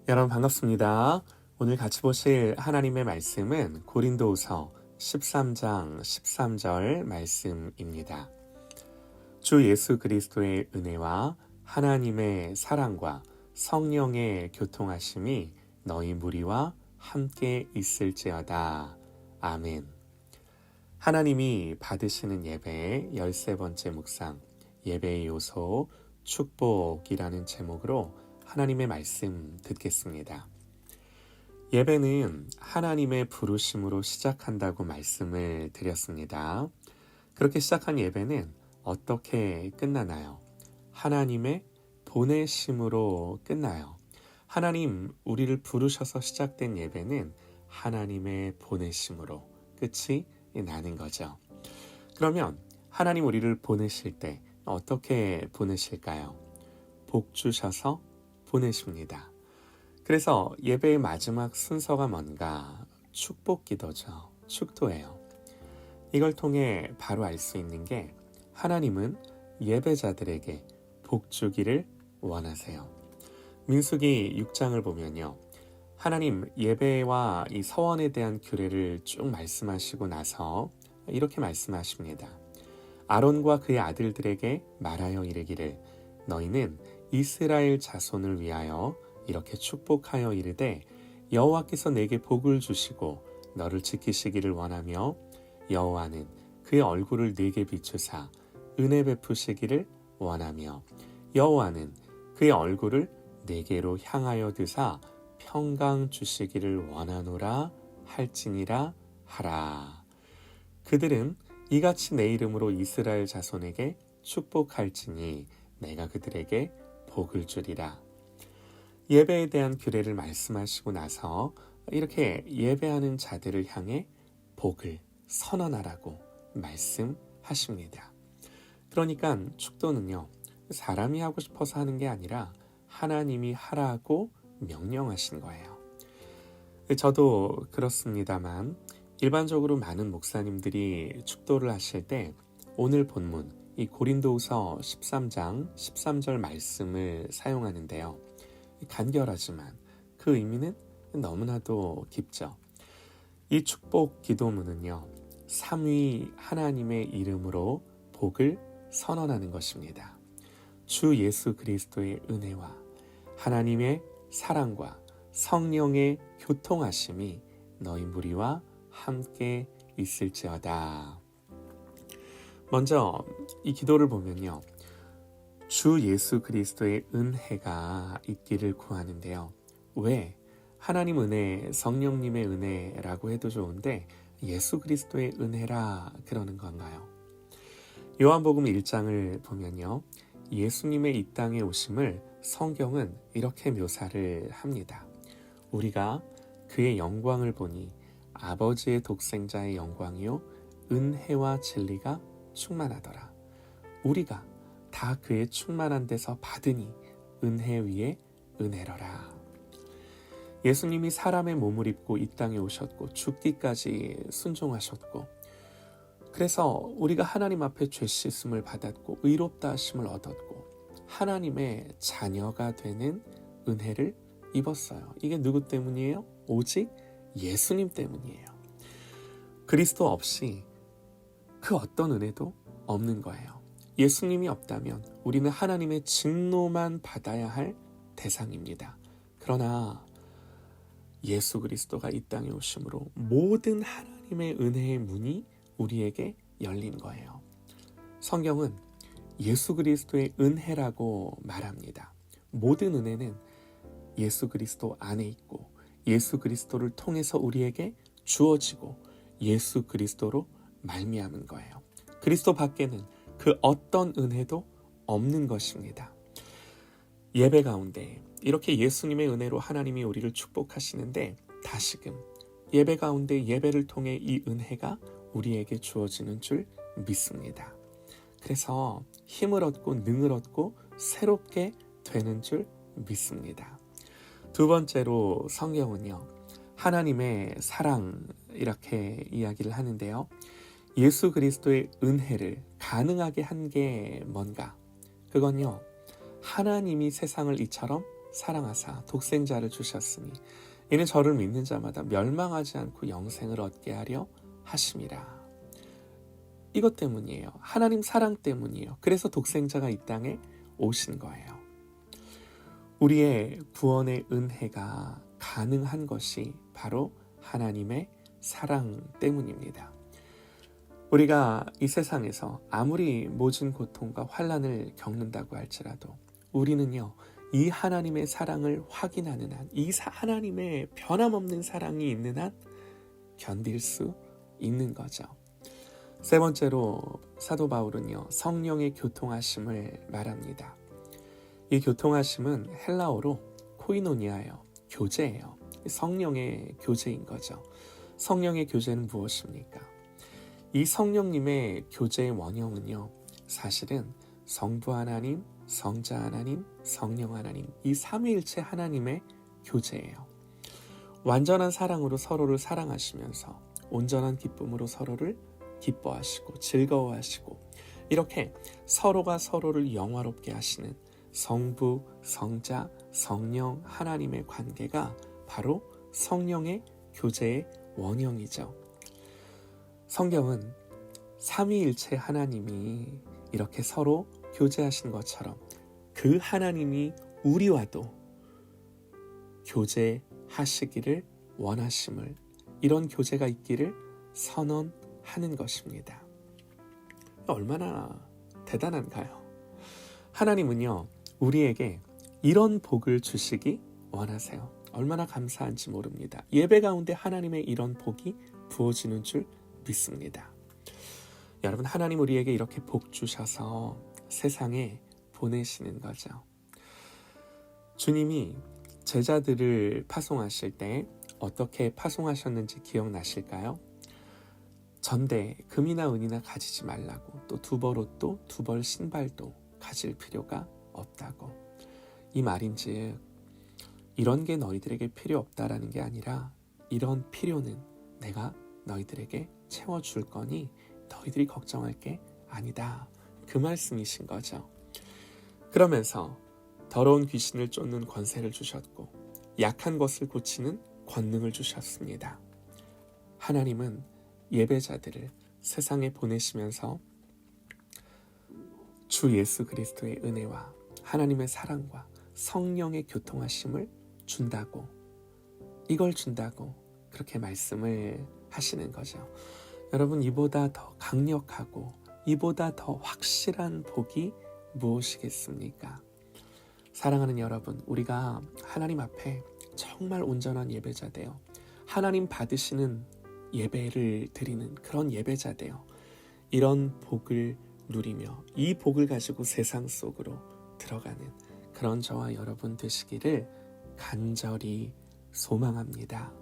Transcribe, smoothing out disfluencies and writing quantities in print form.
여러분 반갑습니다. 오늘 같이 보실 하나님의 말씀은 고린도후서 13장 13절 말씀입니다. 주 예수 그리스도의 은혜와 하나님의 사랑과 성령의 교통하심이 너희 무리와 함께 있을지어다. 아멘. 하나님이 받으시는 예배의 13번째 묵상, 예배의 요소, 축복이라는 제목으로 하나님의 말씀 듣겠습니다. 예배는 하나님의 부르심으로 시작한다고 말씀을 드렸습니다. 그렇게 시작한 예배는 어떻게 끝나나요? 하나님의 보내심으로 끝나요. 하나님, 우리를 부르셔서 시작된 예배는 하나님의 보내심으로 끝이 나는 거죠. 그러면 하나님 우리를 보내실 때 어떻게 보내실까요? 복 주셔서 보내십니다. 그래서 예배의 마지막 순서가 뭔가? 축복 기도죠. 축도예요. 이걸 통해 바로 알 수 있는 게 하나님은 예배자들에게 복 주기를 원하세요. 민수기 6장을 보면요. 하나님 예배와 이 서원에 대한 규례를 쭉 말씀하시고 나서 이렇게 말씀하십니다. 아론과 그의 아들들에게 말하여 이르기를 너희는 이스라엘 자손을 위하여 이렇게 축복하여 이르되 여호와께서 내게 복을 주시고 너를 지키시기를 원하며 여호와는 그의 얼굴을 내게 비추사 은혜 베푸시기를 원하며 여호와는 그의 얼굴을 내게로 향하여 드사 평강 주시기를 원하노라 할지니라 하라. 그들은 이같이 내 이름으로 이스라엘 자손에게 축복할지니 내가 그들에게 복을 주리라. 예배에 대한 규례를 말씀하시고 나서 이렇게 예배하는 자들을 향해 복을 선언하라고 말씀하십니다. 그러니까 축도는요, 사람이 하고 싶어서 하는 게 아니라 하나님이 하라고 명령하신 거예요. 저도 그렇습니다만 일반적으로 많은 목사님들이 축도를 하실 때 오늘 본문 이 고린도후서 13장 13절 말씀을 사용하는데요. 간결하지만 그 의미는 너무나도 깊죠. 이 축복 기도문은요. 삼위 하나님의 이름으로 복을 선언하는 것입니다. 주 예수 그리스도의 은혜와 하나님의 사랑과 성령의 교통하심이 너희 무리와 함께 있을지어다. 먼저 이 기도를 보면요. 주 예수 그리스도의 은혜가 있기를 구하는데요. 왜? 하나님 은혜, 성령님의 은혜라고 해도 좋은데 예수 그리스도의 은혜라 그러는 건가요? 요한복음 1장을 보면요. 예수님의 이 땅에 오심을 성경은 이렇게 묘사를 합니다. 우리가 그의 영광을 보니 아버지의 독생자의 영광이요 은혜와 진리가 충만하더라. 우리가 다 그의 충만한 데서 받으니 은혜 위에 은혜로라. 예수님이 사람의 몸을 입고 이 땅에 오셨고 죽기까지 순종하셨고 그래서 우리가 하나님 앞에 죄 씻음을 받았고 의롭다 하심을 얻었고 하나님의 자녀가 되는 은혜를 입었어요. 이게 누구 때문이에요? 오직 예수님 때문이에요. 그리스도 없이 그 어떤 은혜도 없는 거예요. 예수님이 없다면 우리는 하나님의 진노만 받아야 할 대상입니다. 그러나 예수 그리스도가 이 땅에 오심으로 모든 하나님의 은혜의 문이 우리에게 열린 거예요. 성경은 예수 그리스도의 은혜라고 말합니다. 모든 은혜는 예수 그리스도 안에 있고 예수 그리스도를 통해서 우리에게 주어지고 예수 그리스도로 말미암은 거예요. 그리스도 밖에는 그 어떤 은혜도 없는 것입니다. 예배 가운데 이렇게 예수님의 은혜로 하나님이 우리를 축복하시는데 다시금 예배 가운데 예배를 통해 이 은혜가 우리에게 주어지는 줄 믿습니다. 그래서 힘을 얻고 능을 얻고 새롭게 되는 줄 믿습니다. 두 번째로 성경은요. 하나님의 사랑 이렇게 이야기를 하는데요. 예수 그리스도의 은혜를 가능하게 한 게 뭔가? 그건요. 하나님이 세상을 이처럼 사랑하사 독생자를 주셨으니 이는 저를 믿는 자마다 멸망하지 않고 영생을 얻게 하려 하심이라. 이것 때문이에요. 하나님 사랑 때문이에요. 그래서 독생자가 이 땅에 오신 거예요. 우리의 구원의 은혜가 가능한 것이 바로 하나님의 사랑 때문입니다. 우리가 이 세상에서 아무리 모진 고통과 환난을 겪는다고 할지라도 우리는요, 이 하나님의 사랑을 확인하는 한, 이 하나님의 변함없는 사랑이 있는 한 견딜 수 있는 거죠. 세 번째로 사도 바울은요, 성령의 교통하심을 말합니다. 이 교통하심은 헬라어로 코이노니아예요. 교제예요. 성령의 교제인 거죠. 성령의 교제는 무엇입니까? 이 성령님의 교제의 원형은요, 사실은 성부 하나님, 성자 하나님, 성령 하나님, 이 삼위일체 하나님의 교제예요. 완전한 사랑으로 서로를 사랑하시면서 온전한 기쁨으로 서로를 기뻐하시고 즐거워하시고 이렇게 서로가 서로를 영화롭게 하시는 성부, 성자, 성령 하나님의 관계가 바로 성령의 교제의 원형이죠. 성경은 삼위일체 하나님이 이렇게 서로 교제하신 것처럼 그 하나님이 우리와도 교제하시기를 원하심을, 이런 교제가 있기를 선언하는 것입니다. 얼마나 대단한가요? 하나님은요, 우리에게 이런 복을 주시기 원하세요. 얼마나 감사한지 모릅니다. 예배 가운데 하나님의 이런 복이 부어지는 줄 믿습니다. 여러분, 하나님 우리에게 이렇게 복 주셔서 세상에 보내시는 거죠. 주님이 제자들을 파송하실 때 어떻게 파송하셨는지 기억나실까요? 전대 금이나 은이나 가지지 말라고, 또 두벌옷도 두벌 신발도 가질 필요가 없다고. 이 말인즉 이런 게 너희들에게 필요 없다라는 게 아니라 이런 필요는 내가 너희들에게 채워줄 거니 너희들이 걱정할 게 아니다, 그 말씀이신 거죠. 그러면서 더러운 귀신을 쫓는 권세를 주셨고 약한 것을 고치는 권능을 주셨습니다. 하나님은 예배자들을 세상에 보내시면서 주 예수 그리스도의 은혜와 하나님의 사랑과 성령의 교통하심을 준다고, 이걸 준다고 그렇게 말씀을 하시는 거죠. 여러분, 이보다 더 강력하고 이보다 더 확실한 복이 무엇이겠습니까? 사랑하는 여러분, 우리가 하나님 앞에 정말 온전한 예배자 되어 하나님 받으시는 예배를 드리는 그런 예배자 되어 이런 복을 누리며 이 복을 가지고 세상 속으로 들어가는 그런 저와 여러분 되시기를 간절히 소망합니다.